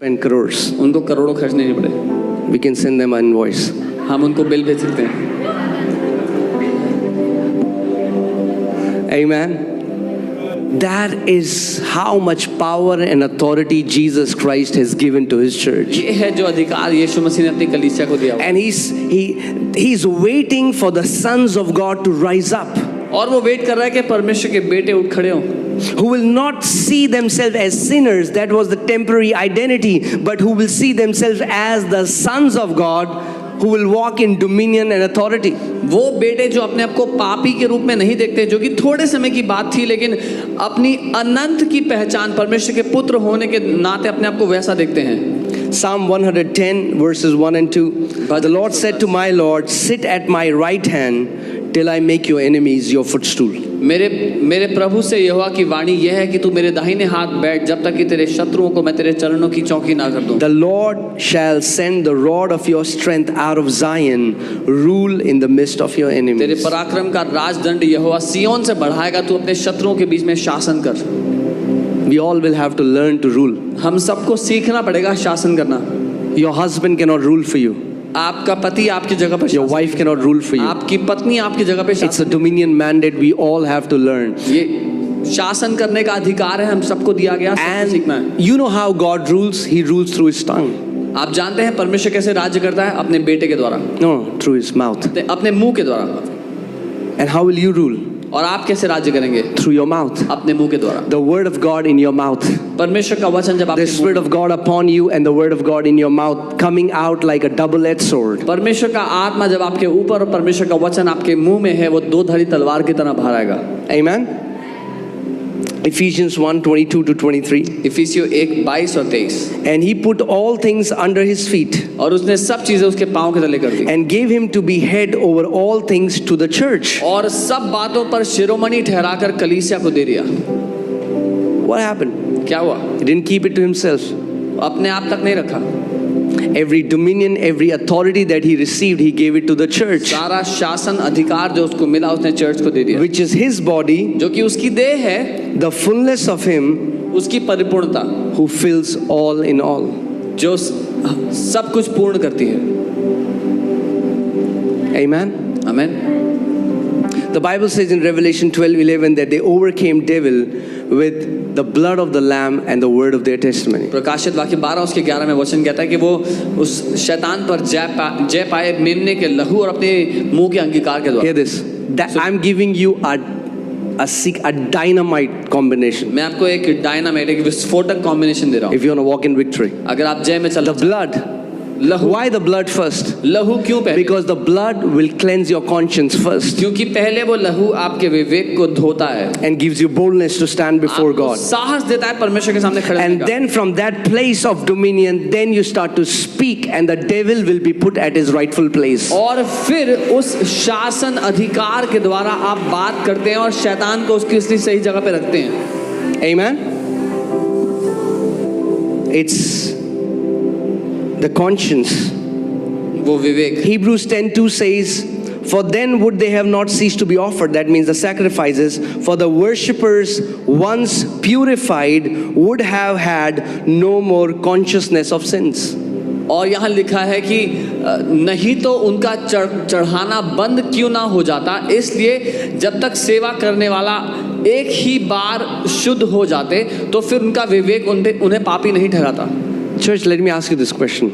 and crores. उनको करोड़ों खर्चने नहीं पड़े. We can send them an invoice. हम उनको बिल भेज सकते हैं. Amen. That is how much power and authority Jesus Christ has given to his church. ये है जो अधिकार यीशु मसीह ने अपनी कलीसिया को दिया. And he's waiting for the sons of God to rise up. और वो वेट कर रहा है कि परमेश्वर के बेटे उठ खड़े हों. Who will not see themselves as sinners, that was the temporary identity, but who will see themselves as the sons of God, who will walk in dominion and authority. वो बेटे जो अपने आप को पापी के रूप में नहीं देखते, जो कि थोड़े समय की बात थी, लेकिन अपनी अनंत की पहचान परमेश्वर के पुत्र होने के नाते अपने आप को वैसा देखते हैं. Psalm 110 verses 1 and 2. But the Lord said to my Lord, sit at my right hand till I make your enemies your footstool. मेरे प्रभु से यहोवा की वाणी यह है कि तू मेरे दाहिने हाथ बैठ जब तक कि तेरे शत्रुओं को मैं तेरे चरणों की चौकी ना कर दूं. The Lord shall send the rod of your strength out of Zion, rule in the midst of your तेरे enemies. पराक्रम का राजदंड यहोवा सिय्योन से बढ़ाएगा, तू अपने शत्रुओं के बीच में शासन कर. We all will have to learn to rule. हम सबको सीखना पड़ेगा शासन करना. Your husband cannot rule for you. आपका पति आपकी जगह पर Your wife cannot rule for you. आपकी पत्नी आपकी जगह पे It's a dominion mandate we all have to learn. ये शासन करने का अधिकार है, हम सबको दिया गया, सबको सीखना है. And you know how God rules? He rules through his tongue. आप जानते हैं परमेश्वर कैसे राज्य करता है? अपने बेटे के द्वारा. No, through his mouth. अपने मुंह के द्वारा. And how will you rule? और आप कैसे राज्य करेंगे? Through your mouth. अपने मुंह के द्वारा. The word of God in your mouth. परमेश्वर का वचन जब The Spirit of God upon you and the word of God in your mouth coming out like a double-edged sword. परमेश्वर का आत्मा जब आपके ऊपर और परमेश्वर का वचन आपके मुंह में है, वो दो धारी तलवार की तरह बाहर आएगा. Amen. Ephesians 1:22-23. इफिसियों 1:22 और 23. And he put all things under his feet और उसने सब चीजें उसके पांव के तले कर दी. and gave him to be head over all things to the church. और सब बातों पर शिरोमणि ठहराकर कलीसिया को दे दिया. What happened? क्या हुआ? He didn't keep it to himself. अपने आप तक नहीं रखा. Every dominion, every authority that he received, he gave it to the church, सारा शासन अधिकार जो उसको मिला उसने चर्च को दे दिया. which is his body, जो कि उसकी देह है, the fullness of him उसकी परिपूर्णता, who fills all in all. जो सब कुछ पूर्ण करती है. Amen. आमीन. The Bible says in Revelation 12:11 that they overcame devil with the blood of the lamb and the word of their testimony. प्रकाशित वाक्य 12 उसके 11 में वचन कहता है कि वो उस शैतान पर जय पाए मेमने के लहू और अपने मुंह के अंगीकार के द्वारा. Hear this. That I'm giving you a dynamite combination. मैं आपको एक डायनामाइट, एक विस्फोटक कॉम्बिनेशन दे रहा हूँ. If you want to walk in victory, अगर आप जय में चल. the blood. लहू. Why the blood first? लहू क्यों पहले? Because the blood will cleanse your conscience first क्योंकि पहले वो लहू आपके विवेक को धोता है and gives you boldness to stand before आपको God. साहस देता है परमेश्वर के सामने खड़े होने And का. then from that place of dominion, then you start to speak and the devil will be put at his rightful place. और फिर उस शासन अधिकार के द्वारा आप बात करते हैं और शैतान को उसकी असली सही जगह पे रखते हैं. Amen. It's the conscience. वो विवेक. Hebrews 10:2 says, for then would they have not ceased to be offered, that means the sacrifices, for the worshippers once purified would have had no more consciousness of sins. और यहाँ लिखा है कि नहीं तो उनका चढ़ाना बंद क्यों ना हो जाता, इसलिए जब तक सेवा करने वाला एक ही बार शुद्ध हो जाते तो फिर उनका विवेक उन्हें पापी नहीं ठहराता. Church, let me ask you this question.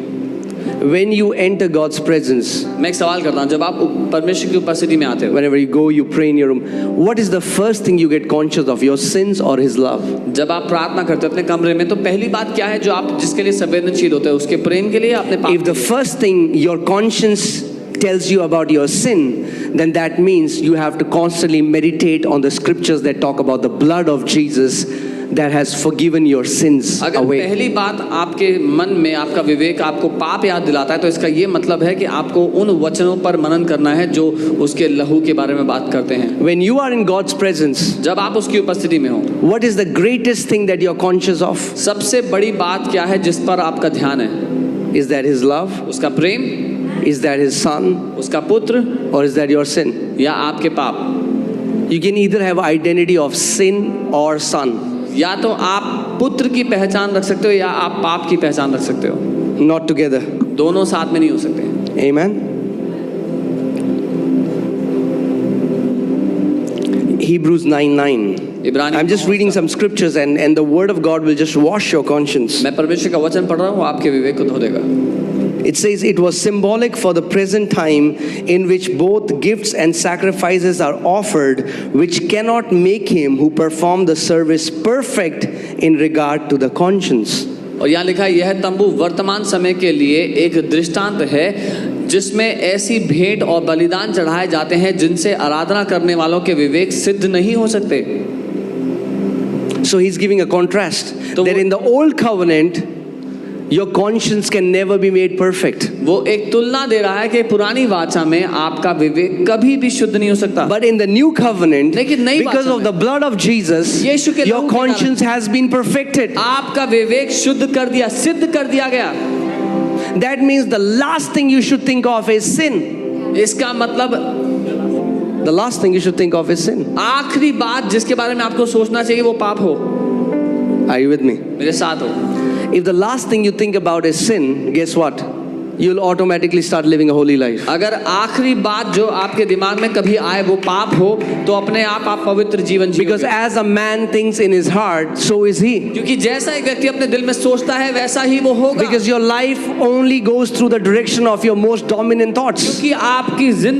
When you enter God's presence, मैं एक सवाल करता हूँ, जब आप परमेश्वर की उपस्थिति में आते हो, whenever you go, you pray in your room, what is the first thing you get conscious of, your sins or His love? जब आप प्रार्थना करते हो अपने कमरे में, तो पहली बात क्या है जो आप जिसके लिए संवेदनशील होते हैं, उसके प्रेम के लिए, अपने पाप? If the first thing your conscience tells you about your sin, then that means you have to constantly meditate on the scriptures that talk about the blood of Jesus that has forgiven your sins अगर away. पहली बात आपके मन में आपका विवेक आपको पाप याद दिलाता है, तो इसका ये मतलब है कि आपको उन वचनों पर मनन करना है जो उसके लहू के बारे में बात करते हैं. When you are in God's presence, जब आप उसकी उपस्थिति में हो, what is the greatest thing that you're conscious of? सबसे बड़ी बात क्या है जिस पर आपका ध्यान है? Is that His love? उसका प्रेम? Is that His Son? उसका पुत्र? Or is that your sin? या आपके पाप? You can either have identity of sin or son. या तो आप आप पुत्र की पहचान रख सकते हो या आप पाप की पहचान रख सकते हो, Not together. दोनों साथ में नहीं हो सकते। Amen. Hebrews 9:9. I'm just reading some scriptures and the word of God will just wash your conscience. मैं परमेश्वर का वचन पढ़ रहा हूँ, आपके विवेक को धो देगा। It says it was symbolic for the present time in which both gifts and sacrifices are offered, which cannot make him who performed the service perfect in regard to the conscience. और यहाँ लिखा है, यह तंबू वर्तमान समय के लिए एक दृष्टांत है जिसमें ऐसी भेंट और बलिदान चढ़ाए जाते हैं जिनसे आराधना करने वालों के विवेक सिद्ध नहीं हो सकते। So he's giving a contrast that in the old covenant your conscience can never be made perfect. वो एक तुलना दे रहा है कि पुरानी वाचा में आपका विवेक कभी भी शुद्ध नहीं हो सकता। But in the new covenant, लेकिन नई because वाचा of the blood of Jesus, यीशु के your लहू के कारण conscience has been perfected. आपका विवेक शुद्ध कर दिया, सिद्ध कर दिया गया। That means the last thing you should think of is sin. इसका मतलब The last thing you should think of is sin. आखिरी बात जिसके बारे में आपको सोचना चाहिए वो पाप हो। Are you with me? मेरे साथ हो। If the last thing you think about is sin, guess what? You'll automatically start living a holy life. अगर आखिरी बात जो आपके दिमाग में कभी आए वो पाप हो तो अपने आप पवित्र जीवन Because जियोगे। as a man thinks in his heart, so is he. क्योंकि जैसा एक व्यक्ति अपने दिल में सोचता है वैसा ही वो होगा। Because your life only goes through the direction of your most dominant thoughts. क्योंकि आपकी जिंदगी